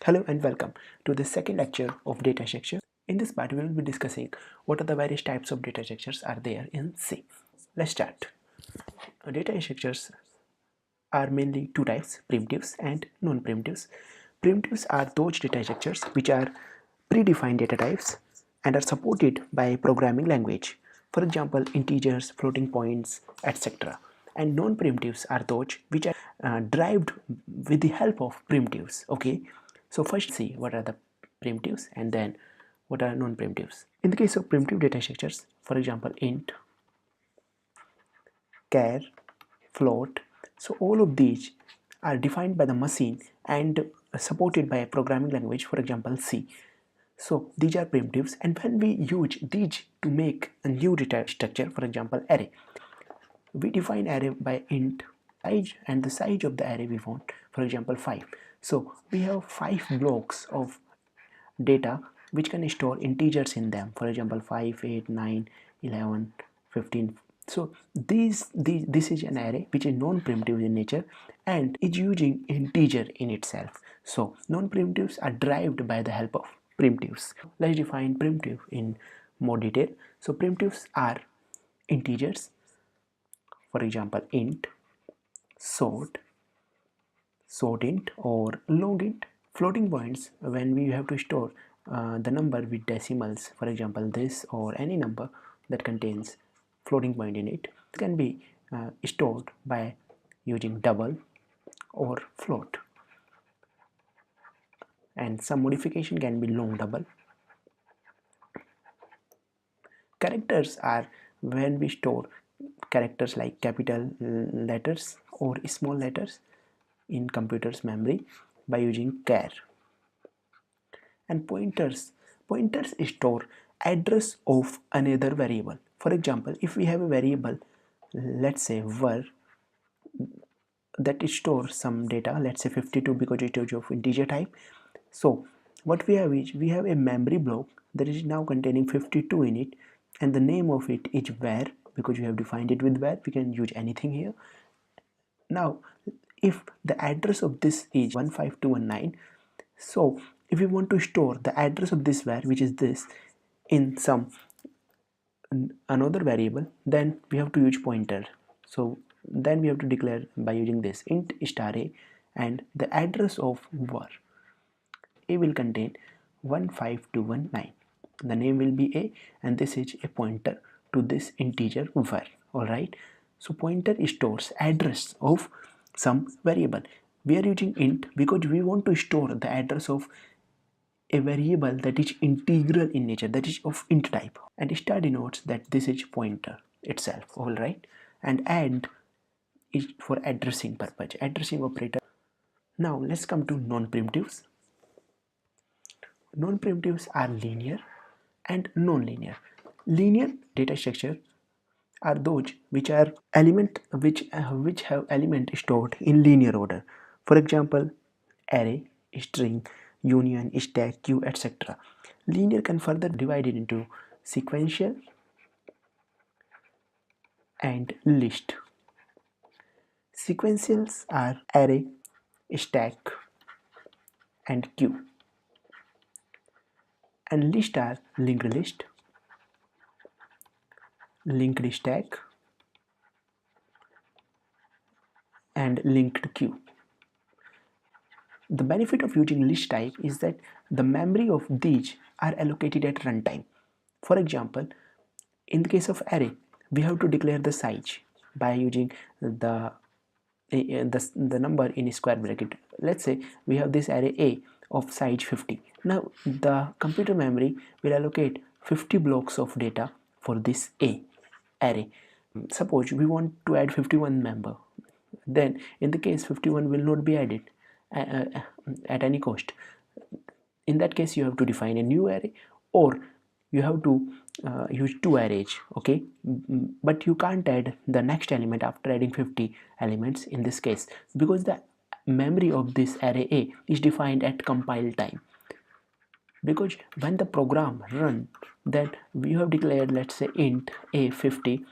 Hello and welcome to the second lecture of data structure. In this part, we will be discussing what are the various types of data structures are there in C. Let's start. Data structures are mainly two types, primitives and non-primitives. Primitives are those data structures which are predefined data types and are supported by programming language. For example, integers, floating points, etc. And non-primitives are those which are derived with the help of primitives. Okay, so first see what are the primitives and then what are non-primitives. In the case of primitive data structures, for example, int, char, float. So all of these are defined by the machine and supported by a programming language, for example C. So these are primitives, and when we use these to make a new data structure, for example array, we define array by int size, and the size of the array we want, for example 5. So we have 5 blocks of data which can store integers in them, for example 5, 8, 9, 11, 15. So this is an array which is non-primitive in nature and is using integer in itself. So non-primitives are derived by the help of primitives. Let's define primitive in more detail. So primitives are integers, for example int, sort, int or long int. Floating points, when we have to store the number with decimals, for example this or any number that contains floating point in it, can be stored by using double or float, and some modification can be long double. Characters are when we store characters like capital letters or small letters in computer's memory by using char. And pointers store address of another variable. For example, if we have a variable, let's say var, that stores some data, let's say 52 because it is of integer type. So what we have is we have a memory block that is now containing 52 in it, and the name of it is var because we have defined it with var. We can use anything here. Now if the address of this is 15219, so if we want to store the address of this var, which is this, in some another variable, then we have to use pointer. So then we have to declare by using this int star a, and the address of var a will contain 15219. The name will be a, and this is a pointer to this integer var. All right, so pointer stores address of some variable. We are using int because we want to store the address of a variable that is integral in nature, that is of int type, and star denotes that this is pointer itself. All right, and add is for addressing purpose, addressing operator. Now let's come to non-primitives. Non-primitives are linear and non-linear. Linear data structure are those which are which have element stored in linear order. For example, array, string, union, stack, queue, etc. Linear can further divided into sequential and list. Sequentials are array, stack, and queue, and list are linked list, linked stack, and linked queue. The benefit of using list type is that the memory of these are allocated at runtime. For example, in the case of array, we have to declare the size by using the number in square bracket. Let's say we have this array a of size 50. Now the computer memory will allocate 50 blocks of data for this a array. Suppose we want to add 51 member, then in the case 51 will not be added at any cost. In that case you have to define a new array, or you have to use two arrays. Okay, but you can't add the next element after adding 50 elements in this case, because the memory of this array a is defined at compile time. Because when the program run, then we have declared, let's say int a 50,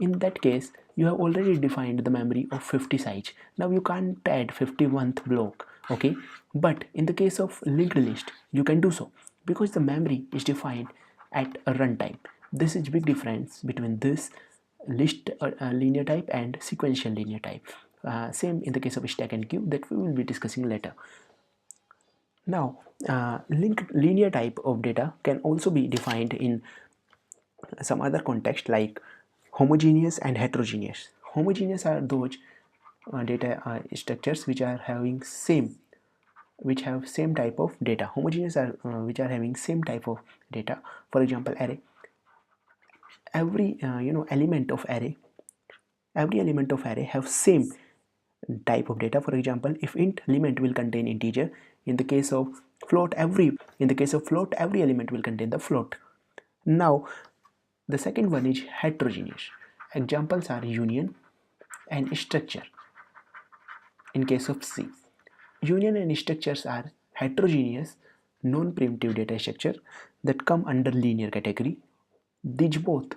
in that case you have already defined the memory of 50 size. Now you can't add 51th block okay. But in the case of linked list, you can do so because the memory is defined at a runtime. This is big difference between this list linear type and sequential linear type. Same in the case of stack and queue that we will be discussing later. Now, linked linear type of data can also be defined in some other context like homogeneous and heterogeneous. Homogeneous are those data structures which are having same, which have same type of data. Homogeneous are which are having same type of data. For example, array. Every element of array, every element of array have same type of data. For example, if int element will contain integer, in the case of float every element will contain the float. Now the second one is heterogeneous. Examples are union and structure. In case of C, union and structures are heterogeneous non-primitive data structure that come under linear category. These both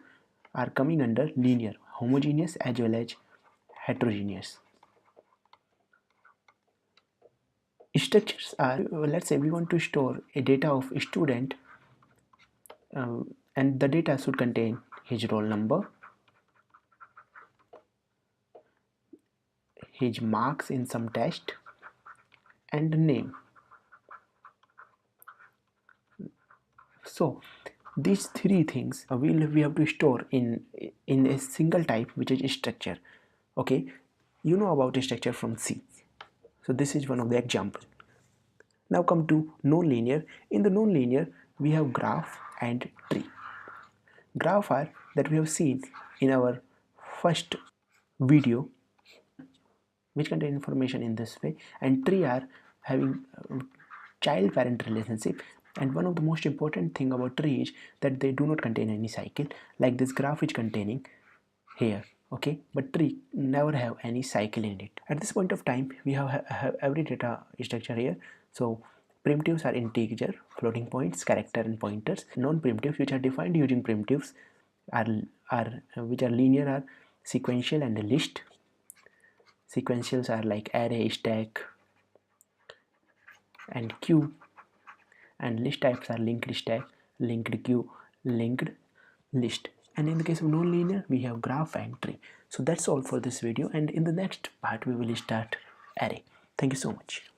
are coming under linear, homogeneous as well as heterogeneous. Structures are, let's say we want to store a data of a student, and the data should contain his roll number, his marks in some test, and name. So these three things we have to store in a single type, which is structure. Okay, you know about a structure from C. So this is one of the example. Now come to non-linear. In the non-linear, we have graph and tree. Graph are that we have seen in our first video, which contain information in this way, and tree are having child parent relationship. And one of the most important thing about tree is that they do not contain any cycle, like this graph is containing here, okay, but tree never have any cycle in it. At this point of time, we have every data structure here. So primitives are integer, floating points, character, and pointers. Non-primitives, which are defined using primitives, are which are linear, are sequential and list. Sequentials are like array, stack, and queue, and list types are linked stack, linked queue, linked list. And in the case of non-linear, we have graph and tree. So that's all for this video, and in the next part we will start array. Thank you so much.